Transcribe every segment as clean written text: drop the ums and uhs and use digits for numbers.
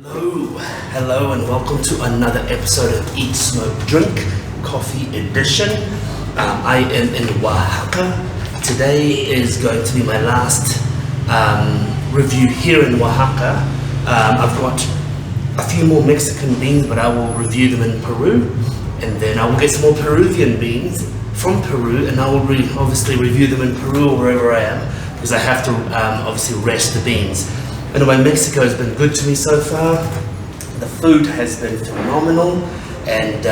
Hello and welcome to another episode of Eat, Smoke, Drink, Coffee Edition. I am in Oaxaca. Today is going to be my last review here in Oaxaca. I've got a few more Mexican beans, but I will review them in Peru, and then I will get some more Peruvian beans from Peru, and I will obviously review them in Peru or wherever I am, because I have to obviously rest the beans. Anyway, Mexico has been good to me so far. The food has been phenomenal, and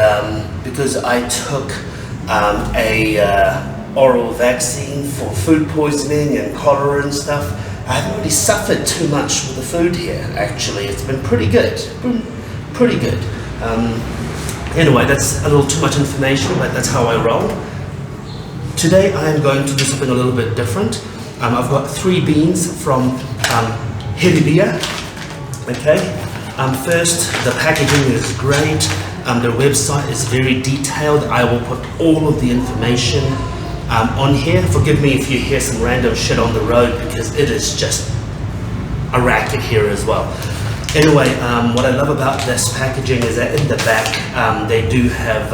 because I took a oral vaccine for food poisoning and cholera and stuff, I haven't really suffered too much with the food here. Actually, it's been pretty good. Pretty good. Anyway, that's a little too much information, but that's how I roll. Today I am going to do something a little bit different. I've got 3 beans from Jiribillia. Okay. First, the packaging is great. Their website is very detailed. I will put all of the information on here. Forgive me if you hear some random shit on the road, because it is just a racket here as well. Anyway, what I love about this packaging is that in the back they do have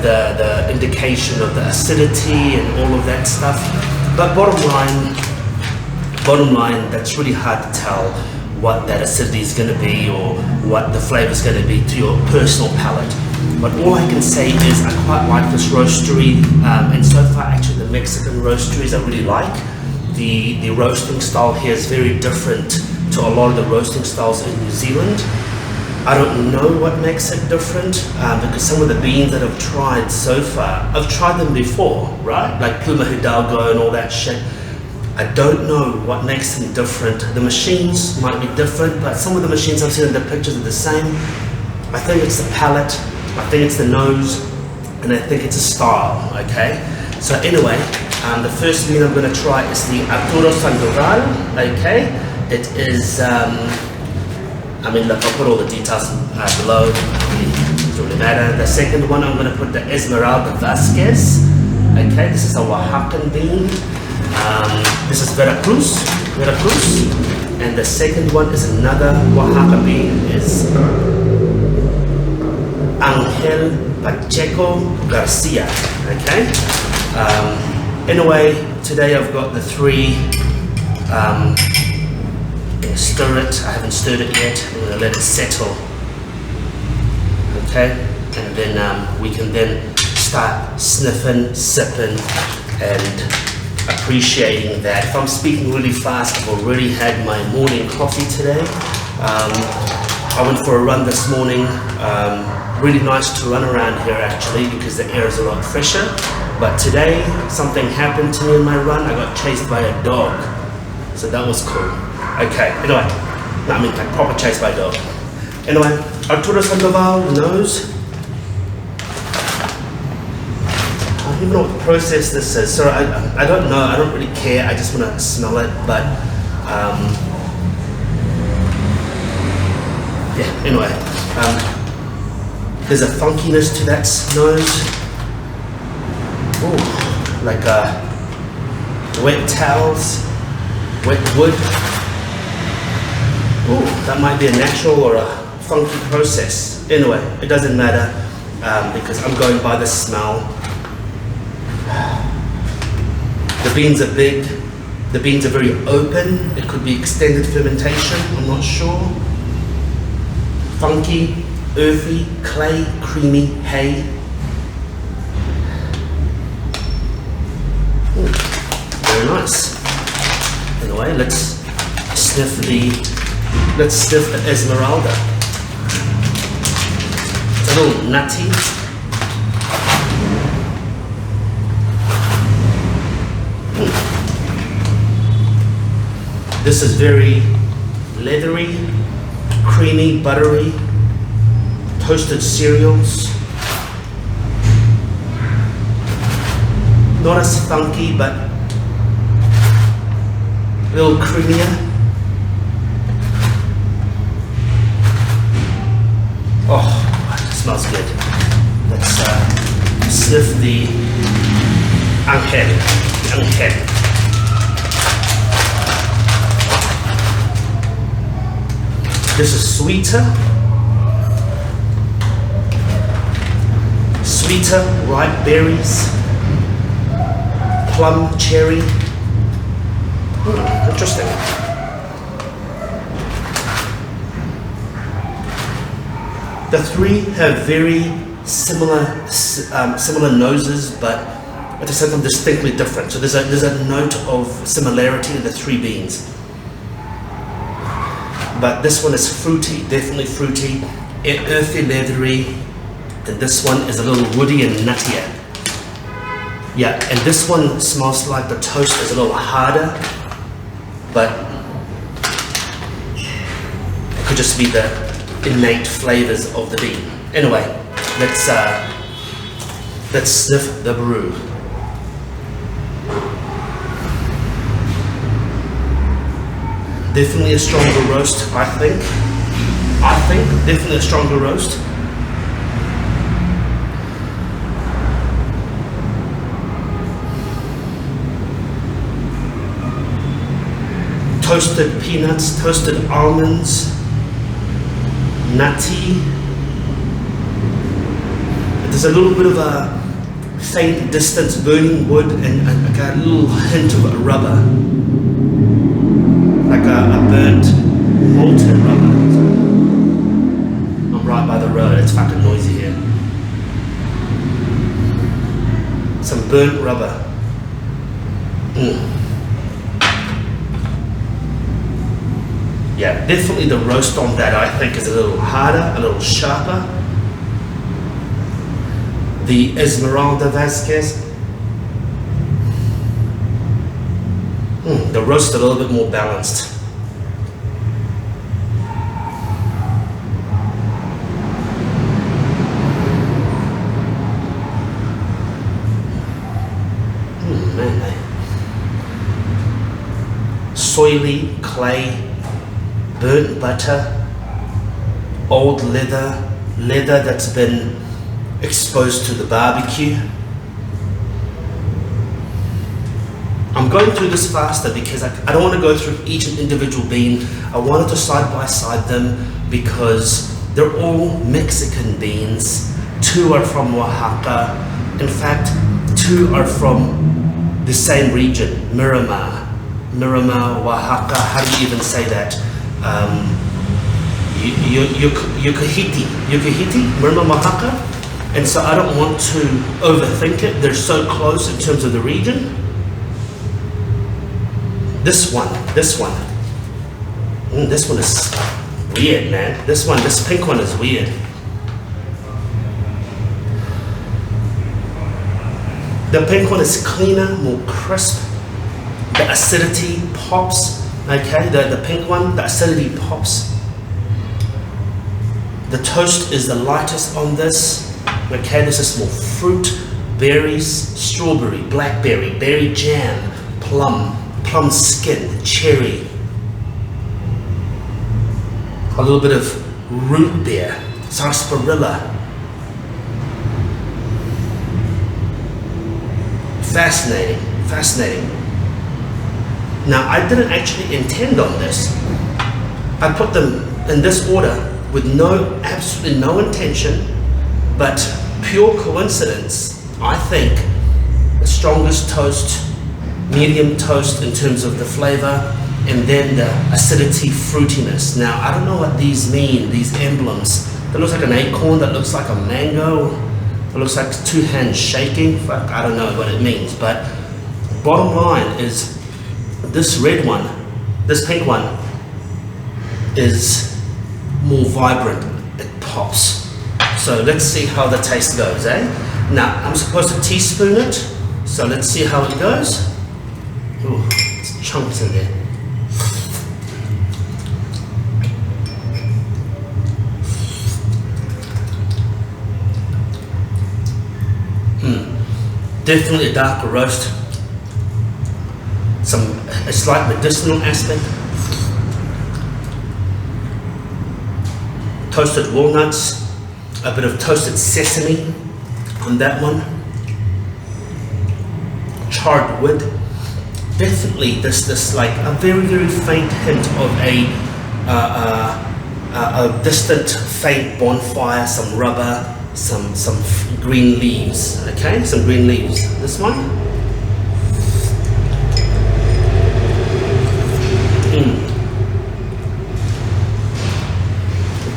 the indication of the acidity and all of that stuff. But bottom line, that's really hard to tell what that acidity is going to be or what the flavor is going to be to your personal palate. But all I can say is I quite like this roastery, and so far actually the Mexican roasteries I really like. The roasting style here is very different to a lot of the roasting styles in New Zealand. I don't know what makes it different, because some of the beans that I've tried so far, I've tried them before, right? Like Pluma Hidalgo and all that shit. I don't know what makes them different. The machines might be different, but some of the machines I've seen in the pictures are the same. I think it's the palate, I think it's the nose, and I think it's a style, okay? So anyway, the first bean I'm gonna try is the Arturo Sandoval, okay? It is, look, I'll put all the details below, it doesn't really matter. The second one, I'm gonna put the Esmeralda Vázquez, okay? This is a Oaxacan bean. This is Veracruz, and the second one is another Oaxaca bean, is Ángel Pacheco Garcia, okay? Anyway, today I've got the 3, stir it, I haven't stirred it yet, I'm going to let it settle, okay? And then we can then start sniffing, sipping, and appreciating that. If I'm speaking really fast, I've already had my morning coffee today. I went for a run this morning. Really nice to run around here actually, because the air is a lot fresher. But today something happened to me in my run. I got chased by a dog, so that was cool. Okay, anyway, like proper chased by a dog. Anyway, Arturo Sandoval nose. I don't even know what process this is, so I don't know, I don't really care, I just want to smell it, but yeah, anyway, there's a funkiness to that nose. Ooh, like wet towels, wet wood. Ooh, that might be a natural or a funky process. Anyway, it doesn't matter, because I'm going by the smell. The beans are big, the beans are very open, it could be extended fermentation, I'm not sure. Funky, earthy, clay, creamy, hay. Ooh, very nice. Anyway, let's sniff the Esmeralda. It's a little nutty. This is very leathery, creamy, buttery, toasted cereals. Not as funky, but a little creamier. Oh, it smells good. Let's sniff the Ángel. This is sweeter, ripe berries, plum, cherry. Interesting. The three have very similar noses, but at the same time distinctly different. So there's a note of similarity in the three beans. But this one is fruity, definitely fruity, earthy, leathery, and this one is a little woody and nuttier. Yeah, and this one smells like the toast is a little harder, but it could just be the innate flavors of the bean. Anyway, let's sniff the brew. Definitely a stronger roast, I think. Definitely a stronger roast. Toasted peanuts, toasted almonds, nutty. There's a little bit of a faint distance burning wood and a little hint of rubber. Like a burnt molten rubber. I'm right by the road, it's fucking noisy here. Some burnt rubber. Yeah, definitely the roast on that I think is a little harder, a little sharper. The Esmeralda Vázquez. The roast a little bit more balanced. Man. Soily, clay, burnt butter, old leather that's been exposed to the barbecue. I'm going through this faster because I don't want to go through each individual bean. I wanted to side by side them because they're all Mexican beans. 2 are from Oaxaca. In fact, 2 are from the same region, Miramar, Oaxaca. How do you even say that? Yucuhiti, Miramar, Oaxaca. And so I don't want to overthink it. They're so close in terms of the region. This one is weird, man. This pink one is weird. The pink one is cleaner, more crisp. The acidity pops, okay? The pink one, the acidity pops. The toast is the lightest on this, okay? This is more fruit, berries, strawberry, blackberry, berry jam, plum skin, cherry, a little bit of root beer, sarsaparilla. Fascinating. Now, I didn't actually intend on this. I put them in this order with absolutely no intention, but pure coincidence. I think the strongest toast, medium toast in terms of the flavor, and then the acidity, fruitiness. Now, I don't know what these mean, these emblems. That looks like an acorn, that looks like a mango, it looks like 2 hands shaking. Fuck, I don't know what it means, but bottom line is this red one, this pink one, is more vibrant, it pops. So let's see how the taste goes, eh? Now, I'm supposed to teaspoon it, so let's see how it goes. Ooh, it's chunks in there. Definitely a darker roast. A slight medicinal aspect. Toasted walnuts, a bit of toasted sesame on that one. Charred wood. Definitely this like a very, very faint hint of a a distant faint bonfire, some rubber, some green leaves, okay, some green leaves. This one.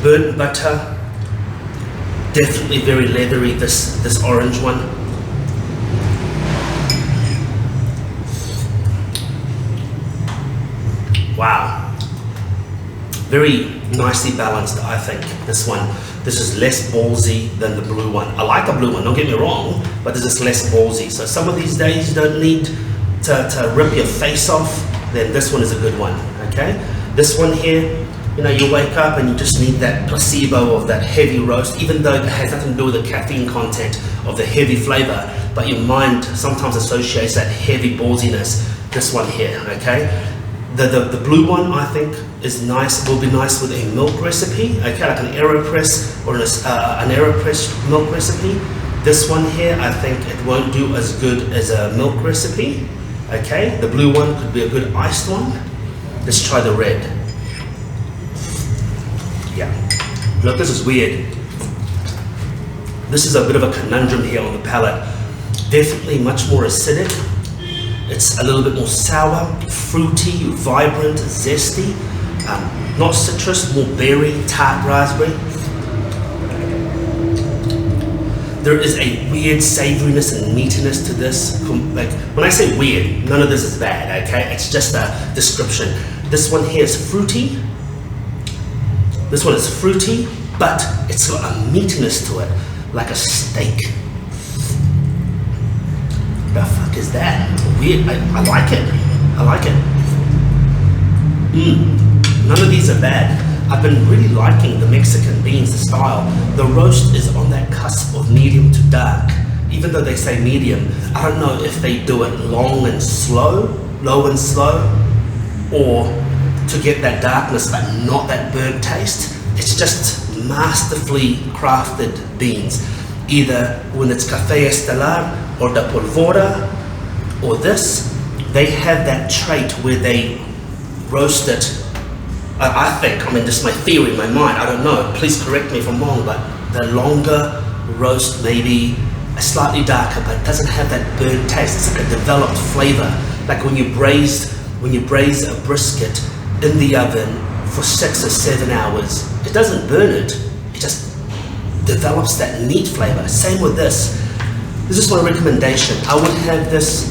Burnt butter, definitely very leathery, this orange one. Wow, very nicely balanced, I think, this one. This is less ballsy than the blue one. I like the blue one, don't get me wrong, but this is less ballsy. So some of these days you don't need to rip your face off, then this one is a good one, okay? This one here, you know, you wake up and you just need that placebo of that heavy roast, even though it has nothing to do with the caffeine content of the heavy flavor, but your mind sometimes associates that heavy ballsiness. This one here, okay? The blue one, I think, is nice, will be nice with a milk recipe, okay, like an AeroPress or an AeroPress milk recipe. This one here, I think it won't do as good as a milk recipe, okay? The blue one could be a good iced one. Let's try the red. Yeah, look, this is weird. This is a bit of a conundrum here on the palate. Definitely much more acidic. It's a little bit more sour, fruity, vibrant, zesty. Not citrus, more berry, tart raspberry. There is a weird savoriness and meatiness to this. Like, when I say weird, none of this is bad, okay? It's just a description. This one here is fruity. This one is fruity, but it's got a meatiness to it, like a steak. The fuck is that? Weird. I like it. I like it. None of these are bad. I've been really liking the Mexican beans, the style. The roast is on that cusp of medium to dark. Even though they say medium, I don't know if they do it long and slow, low and slow, or to get that darkness but not that burnt taste. It's just masterfully crafted beans. Either when it's Café Estelar or the Polvora or this, they have that trait where they roast it. I think, I mean, just my theory, my mind, I don't know, please correct me if I'm wrong, but the longer roast maybe a slightly darker, but it doesn't have that burnt taste. It's like a developed flavor. Like when you braise a brisket in the oven for 6 or 7 hours, it doesn't burn it, it just develops that meat flavor. Same with this. This is my recommendation. I would have this,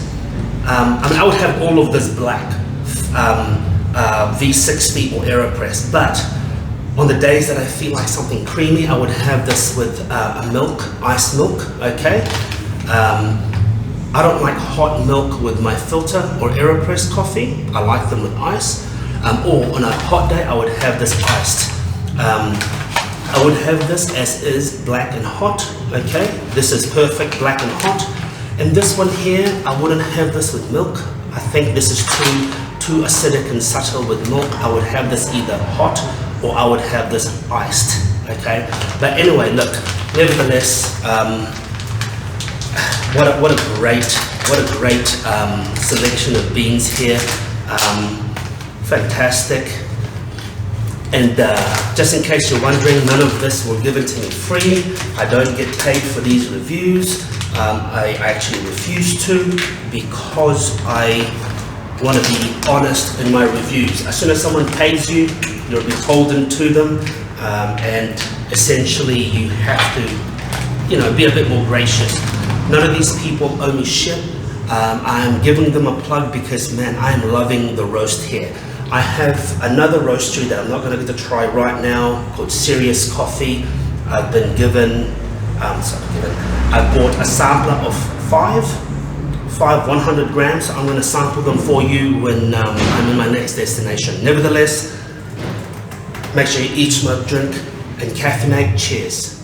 I would have all of this black V60 or AeroPress, but on the days that I feel like something creamy, I would have this with a milk, iced milk, okay? I don't like hot milk with my filter or AeroPress coffee. I like them with ice. Or on a hot day, I would have this iced. I would have this as is, black and hot, okay? This is perfect, black and hot. And this one here, I wouldn't have this with milk. I think this is too acidic and subtle with milk. I would have this either hot or I would have this iced, okay? But anyway, look, nevertheless, what a great selection of beans here. Fantastic. And just in case you're wondering, none of this was given to me free. I don't get paid for these reviews. I actually refuse to, because I want to be honest in my reviews. As soon as someone pays you, you're beholden to them, and essentially you have to, you know, be a bit more gracious. None of these people owe me shit. I'm giving them a plug because, man, I am loving the roast here. I have another roastery that I'm not going to get to try right now called Serious Coffee. I've been given, I bought a sampler of five 100 grams. So I'm going to sample them for you when I'm in my next destination. Nevertheless, make sure you eat, smoke, drink, and caffeinate. Cheers.